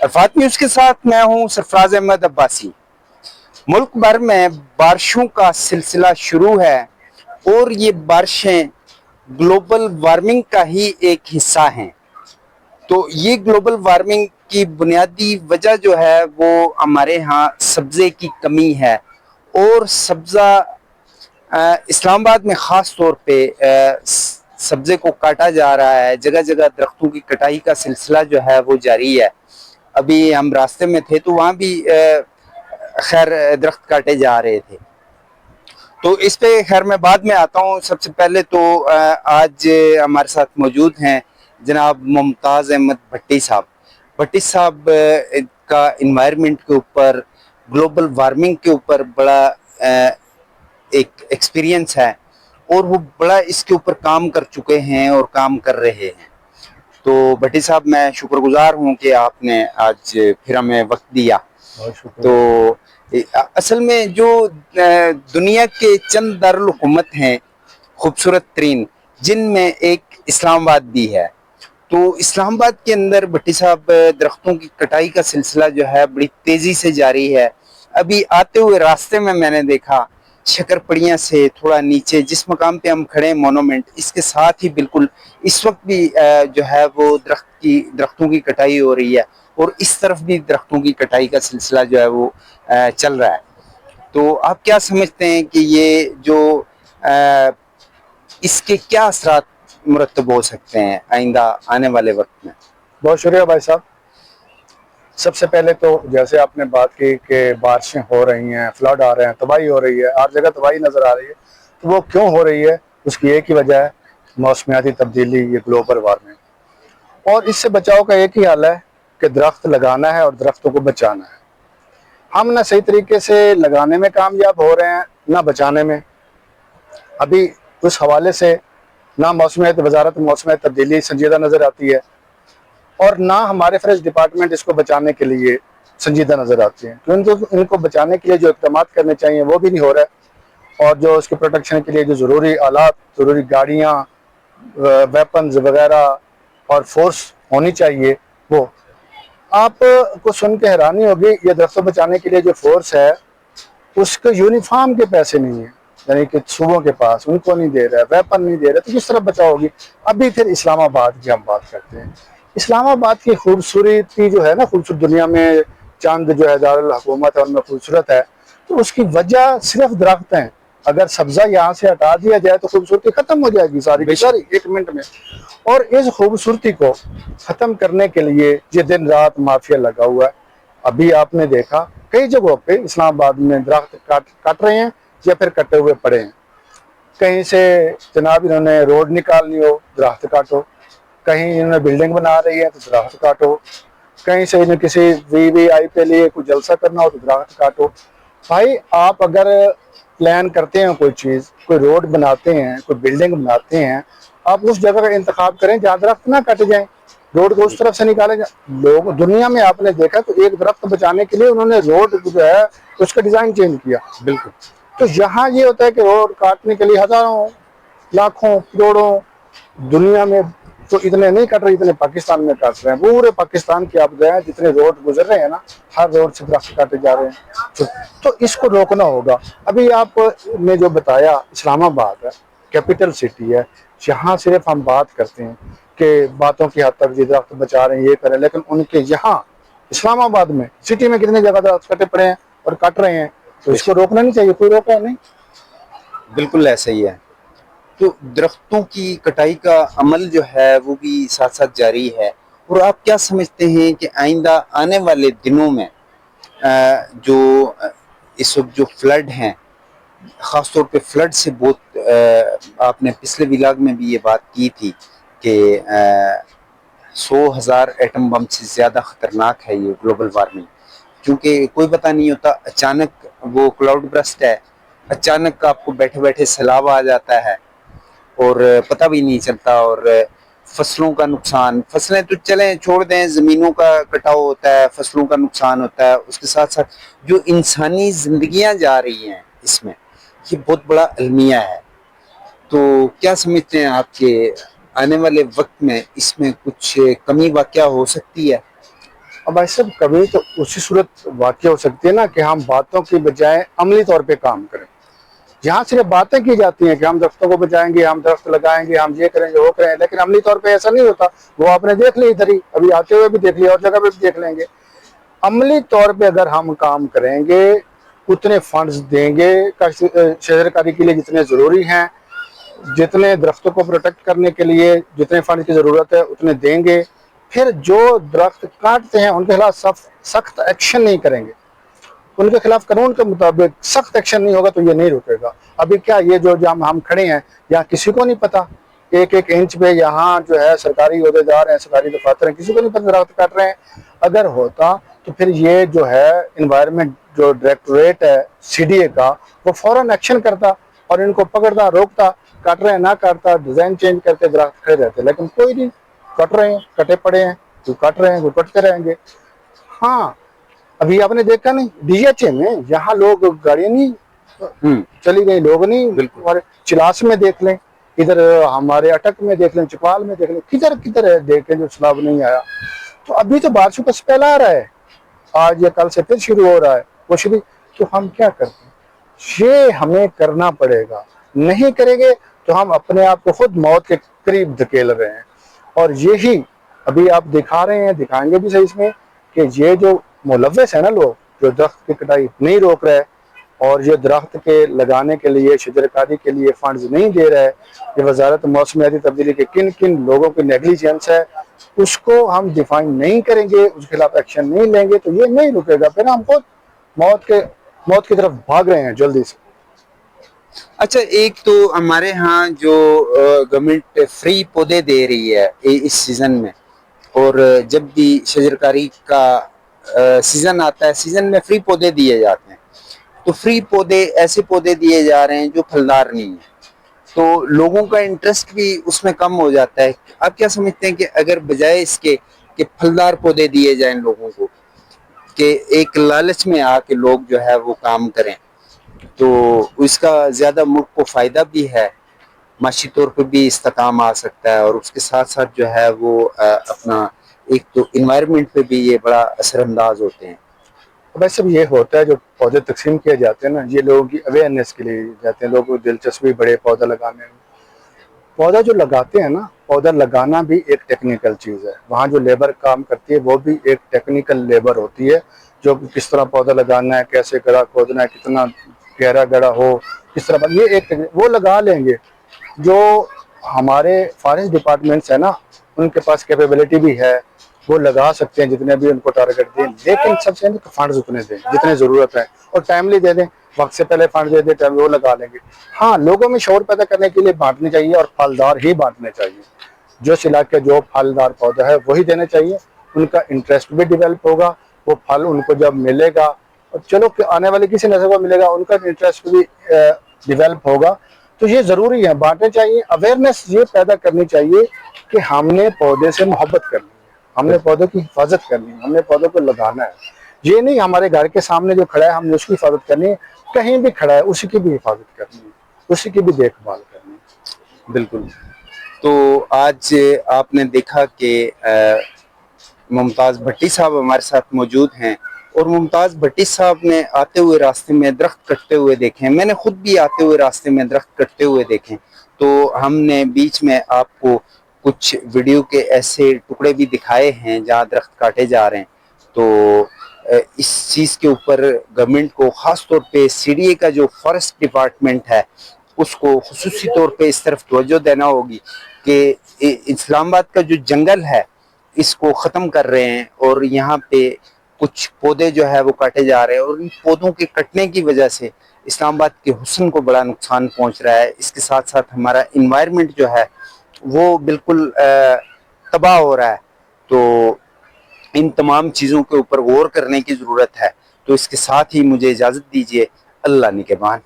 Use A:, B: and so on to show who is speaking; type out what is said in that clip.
A: Arafat news کے ساتھ میں ہوں سرفراز احمد عباسی۔ ملک بھر میں بارشوں کا سلسلہ شروع ہے اور یہ بارشیں گلوبل وارمنگ کا ہی ایک حصہ ہیں۔ تو یہ گلوبل وارمنگ کی بنیادی وجہ جو ہے وہ ہمارے ہاں سبزے کی کمی ہے، اور سبزہ اسلام آباد میں خاص طور پہ سبزے کو کاٹا جا رہا ہے۔ جگہ جگہ درختوں کی کٹائی کا سلسلہ جو ہے وہ جاری ہے۔ ابھی ہم راستے میں تھے تو وہاں بھی خیر درخت کاٹے جا رہے تھے، تو اس پہ خیر میں بعد میں آتا ہوں۔ سب سے پہلے تو آج ہمارے ساتھ موجود ہیں جناب ممتاز احمد بھٹی صاحب۔ بھٹی صاحب کا انوائرمنٹ کے اوپر، گلوبل وارمنگ کے اوپر بڑا ایک ایکسپیرینس ہے، اور وہ بڑا اس کے اوپر کام کر چکے ہیں اور کام کر رہے ہیں۔ تو بھٹی صاحب میں شکر گزار ہوں کہ آپ نے آج پھر ہمیں وقت دیا۔ تو اصل میں جو دنیا کے چند دارالحکومت ہیں خوبصورت ترین، جن میں ایک اسلام آباد بھی ہے، تو اسلام آباد کے اندر بھٹی صاحب درختوں کی کٹائی کا سلسلہ جو ہے بڑی تیزی سے جاری ہے۔ ابھی آتے ہوئے راستے میں میں نے دیکھا شکر پڑیاں سے تھوڑا نیچے جس مقام پہ ہم کھڑے ہیں مونومنٹ، اس کے ساتھ ہی بالکل اس وقت بھی جو ہے وہ درختوں کی کٹائی ہو رہی ہے، اور اس طرف بھی درختوں کی کٹائی کا سلسلہ جو ہے وہ چل رہا ہے۔ تو آپ کیا سمجھتے ہیں کہ یہ جو اس کے کیا اثرات مرتب ہو سکتے ہیں آئندہ آنے والے وقت میں؟
B: بہت شکریہ بھائی صاحب۔ سب سے پہلے تو جیسے آپ نے بات کی کہ بارشیں ہو رہی ہیں، فلڈ آ رہے ہیں، تباہی ہو رہی ہے، ہر جگہ تباہی نظر آ رہی ہے، تو وہ کیوں ہو رہی ہے؟ اس کی ایک ہی وجہ ہے موسمیاتی تبدیلی، یہ گلوبل وارمنگ۔ اور اس سے بچاؤ کا ایک ہی حل ہے کہ درخت لگانا ہے اور درختوں کو بچانا ہے۔ ہم نہ صحیح طریقے سے لگانے میں کامیاب ہو رہے ہیں، نہ بچانے میں۔ ابھی اس حوالے سے نہ موسمیات وزارت موسمیات تبدیلی سنجیدہ نظر آتی ہے، اور نہ ہمارے فریسٹ ڈپارٹمنٹ اس کو بچانے کے لیے سنجیدہ نظر آتے ہیں۔ ان کو بچانے کے لیے جو اقدامات کرنے چاہیے وہ بھی نہیں ہو رہا ہے، اور جو اس کے پروٹیکشن کے لیے جو ضروری آلات، ضروری گاڑیاں، ویپنز وغیرہ اور فورس ہونی چاہیے، وہ آپ کو سن کے حیرانی ہوگی، یہ درختوں بچانے کے لیے جو فورس ہے اس کے یونیفارم کے پیسے نہیں ہیں، یعنی کہ صوبوں کے پاس ان کو نہیں دے رہا ہے، ویپن نہیں دے رہا، تو کس طرح بچاؤ ہوگی؟ ابھی پھر اسلام آباد کی ہم بات کرتے ہیں۔ اسلام آباد کی خوبصورتی جو ہے نا، خوبصورت دنیا میں چاند جو ہے دارالحکومت ہے ان میں خوبصورت ہے، تو اس کی وجہ صرف درخت ہیں۔ اگر سبزہ یہاں سے ہٹا دیا جائے تو خوبصورتی ختم ہو جائے گی ساری کی ساری ایک منٹ میں۔ اور اس خوبصورتی کو ختم کرنے کے لیے یہ دن رات مافیا لگا ہوا ہے۔ ابھی آپ نے دیکھا کئی جگہوں پہ اسلام آباد میں درخت کاٹ رہے ہیں یا پھر کٹے ہوئے پڑے ہیں۔ کہیں سے جناب انہوں نے روڈ نکالنی ہو، درخت کاٹو، کہیں انہوں نے بلڈنگ بنا رہی ہے تو درخت کاٹو، کہیں سے انہیں کسی وی وی آئی پہ لیے کوئی جلسہ کرنا ہو تو درخت کاٹو۔ بھائی آپ اگر پلان کرتے ہیں کوئی چیز، کوئی روڈ بناتے ہیں، کوئی بلڈنگ بناتے ہیں، آپ اس جگہ کا انتخاب کریں جہاں درخت نہ کٹ جائیں، روڈ کو اس طرف سے نکالے جائیں۔ لوگ دنیا میں آپ نے دیکھا تو ایک درخت بچانے کے لیے انہوں نے روڈ جو ہے اس کا ڈیزائن چینج کیا۔
A: بالکل۔
B: تو یہاں یہ ہوتا ہے کہ روڈ کاٹنے کے لیے ہزاروں، لاکھوں، کروڑوں، دنیا میں تو اتنے نہیں کٹ رہے اتنے پاکستان میں کاٹ رہے ہیں۔ پورے پاکستان کی آپ گئے جتنے روڈ گزر رہے ہیں نا، ہر روڈ سے درخت کاٹے جا رہے ہیں، تو اس کو روکنا ہوگا۔ ابھی آپ نے جو بتایا اسلام آباد ہے، کیپٹل سٹی ہے، یہاں صرف ہم بات کرتے ہیں کہ باتوں کی حد تک یہ درخت بچا رہے ہیں، یہ کریں، لیکن ان کے یہاں اسلام آباد میں سٹی میں کتنے جگہ درخت کٹے پڑے ہیں اور کٹ رہے ہیں، تو اس کو روکنا نہیں چاہیے، کوئی روکا نہیں۔
A: بالکل ایسا ہی ہے۔ تو درختوں کی کٹائی کا عمل جو ہے وہ بھی ساتھ ساتھ جاری ہے، اور آپ کیا سمجھتے ہیں کہ آئندہ آنے والے دنوں میں جو اس وقت جو فلڈ ہیں، خاص طور پہ فلڈ سے بہت آپ نے پچھلے ولاگ میں بھی یہ بات کی تھی کہ 100,000 ایٹم بم سے زیادہ خطرناک ہے یہ گلوبل وارمنگ، کیونکہ کوئی پتہ نہیں ہوتا، اچانک وہ کلاؤڈ برسٹ ہے، اچانک آپ کو بیٹھے بیٹھے سیلاب آ جاتا ہے اور پتہ بھی نہیں چلتا، اور فصلوں کا نقصان، فصلیں تو چلیں چھوڑ دیں، زمینوں کا کٹاؤ ہوتا ہے، فصلوں کا نقصان ہوتا ہے، اس کے ساتھ ساتھ جو انسانی زندگیاں جا رہی ہیں اس میں، یہ بہت بڑا المیہ ہے۔ تو کیا سمجھتے ہیں آپ کہ آنے والے وقت میں اس میں کچھ کمی واقع ہو سکتی ہے؟
B: अब भाई साहब कभी तो उसी सूरत वाक़ई हो सकती है ना कि हम बातों की बजाय अमली तौर पे काम करें। जहाँ सिर्फ बातें की जाती हैं कि हम दरख्तों को बचाएंगे, हम दरख्त लगाएंगे, हम ये करेंगे वो करेंगे, लेकिन अमली तौर पे ऐसा नहीं होता। वो आपने देख ली इधर ही, अभी आते हुए भी देख लिया और जगह पे भी देख लेंगे। अमली तौर पे अगर हम काम करेंगे, उतने फंड्स देंगे शजरकारी के लिए जितने ज़रूरी हैं, जितने दरख्तों को प्रोटेक्ट करने के लिए जितने फंड की ज़रूरत है उतने देंगे, फिर जो दरख्त काटते हैं उनके खिलाफ सख्त एक्शन नहीं करेंगे, उनके खिलाफ कानून के मुताबिक सख्त एक्शन नहीं होगा तो ये नहीं रुकेगा। अभी क्या ये जो हम खड़े हैं यहाँ किसी को नहीं पता, एक एक इंच पे यहाँ जो है सरकारी ओहदेदार हैं, सरकारी दफातर हैं, किसी को नहीं पता दरख्त काट रहे हैं। अगर होता तो फिर ये जो है इन्वायरमेंट जो डायरेक्टोरेट है सीडीए का, वो फौरन एक्शन करता और इनको पकड़ता, रोकता, काट रहे हैं ना काटता, डिजाइन चेंज करके दरख्त खड़े रहते, लेकिन कोई नहीं, कट रहे हैं, कटे पड़े हैं, जो काट रहे हैं वो कटते रहेंगे। हाँ, अभी आपने देखा नहीं डीएचए में यहाँ लोग गाड़ियां नहीं चली गई, लोग नहीं, हमारे चिलास में देख लें, इधर हमारे अटक में देख लें, चकवाल में देख लें, किधर किधर है देखें जो सैलाब नहीं आया। तो अभी तो बारिशों का स्पेल आ रहा है, आज या कल से फिर शुरू हो रहा है वो शुरू। तो हम क्या करते हैं, ये हमें करना पड़ेगा, नहीं करेंगे तो हम अपने आप को खुद मौत के करीब धकेल रहे हैं। और यही अभी आप दिखा रहे हैं, दिखाएंगे भी सही इसमें कि ये जो मुलव्वस है ना लोग, जो दरख्त की कटाई नहीं रोक रहे और ये दरख्त के लगाने के लिए शजरकारी के लिए फंड्स नहीं दे रहा है, ये वजारत मौसमियाती तब्दीली के किन किन लोगों की नेगलिजेंस है, उसको हम डिफाइन नहीं करेंगे, उसके खिलाफ एक्शन नहीं लेंगे तो ये नहीं रुकेगा। फिर हम खुद मौत की तरफ भाग रहे हैं जल्दी से।
A: अच्छा, एक तो हमारे यहाँ जो गवर्नमेंट फ्री पौधे दे रही है इस सीजन में, और जब भी शजरकारी का सीजन आता है, सीजन में फ्री पौधे दिए जाते हैं, तो फ्री पौधे ऐसे पौधे दिए जा रहे हैं जो फलदार नहीं है, तो लोगों का इंटरेस्ट भी उसमें कम हो जाता है। आप क्या समझते हैं कि अगर बजाय इसके कि फलदार पौधे दिए जाएं लोगों को, कि एक लालच में आके लोग जो है वो काम करें, तो इसका ज्यादा मुल्क को फायदा भी है, माशी तौर पर भी इस्तेकाम आ सकता है, और उसके साथ साथ जो है वो अपना एक तो इन्वायरमेंट पे भी ये बड़ा असरअंदाज होते हैं।
B: वैसे भी ये होता है, जो पौधे तकसीम किए जाते हैं ना, ये लोगों की अवेयरनेस के लिए जाते हैं, लोगों को दिलचस्पी बड़े पौधा लगाने में। पौधा जो लगाते हैं ना, पौधा लगाना भी एक टेक्निकल चीज़ है, वहाँ जो लेबर काम करती है वो भी एक टेक्निकल लेबर होती है, जो किस तरह पौधा लगाना है, कैसे गड़ा खोदना है, कितना गहरा गड़ा हो, किस तरह, ये एक वो लगा लेंगे। जो हमारे फॉरेस्ट डिपार्टमेंट्स है ना, उनके पास कैपेबिलिटी भी है, वो लगा सकते हैं जितने भी उनको टारगेट दें, लेकिन सबसे फंड्स उतने दें जितने ज़रूरत है, और टाइमली दे दें, वक्त से पहले फंड दे दें, टाइम वो लगा लेंगे। हाँ, लोगों में शौर पैदा करने के लिए बांटने चाहिए, और फलदार ही बांटने चाहिए। जो इलाके जो फलदार पौधा है वही देने चाहिए, उनका इंटरेस्ट भी डेवलप होगा, वो फल उनको जब मिलेगा, और चलो आने वाले किसी नस्ल को मिलेगा, उनका इंटरेस्ट भी डेवलप होगा। तो ये ज़रूरी है, बांटने चाहिए, अवेयरनेस ये पैदा करनी चाहिए कि हमने पौधे से मोहब्बत करनी है, हमने पौधों की हिफाजत करनी है, हमने पौधों को लगाना है। ये नहीं हमारे घर के सामने जो खड़ा है हमने उसकी हिफाजत करनी है, कहीं भी खड़ा है उसी की भी हिफाजत करनी है, उसी की भी देखभाल करनी है।
A: बिल्कुल। तो आज आपने देखा कि मुमताज़ भट्टी साहब हमारे साथ मौजूद हैं, और मुमताज़ भट्टी साहब ने आते हुए रास्ते में दरख्त कटते हुए देखे, मैंने खुद भी आते हुए रास्ते में दरख्त कटते हुए देखे। तो हमने बीच में आपको कुछ वीडियो के ऐसे टुकड़े भी दिखाए हैं जहाँ दरख्त काटे जा रहे हैं। तो इस चीज़ के ऊपर गवर्नमेंट को ख़ास तौर पे सीडीए का जो फॉरेस्ट डिपार्टमेंट है उसको खुसूसी तौर पे इस तरफ तवज्जो देना होगी कि इस्लामाबाद का जो जंगल है इसको ख़त्म कर रहे हैं, और यहाँ पे कुछ पौधे जो है वो काटे जा रहे हैं, और इन पौधों के कटने की वजह से इस्लामाबाद के हुस्न को बड़ा नुकसान पहुँच रहा है। इसके साथ साथ हमारा इन्वायरमेंट जो है वो बिल्कुल तबाह हो रहा है। तो इन तमाम चीज़ों के ऊपर गौर करने की ज़रूरत है। तो इसके साथ ही मुझे इजाज़त दीजिए, अल्लाह निगहबान।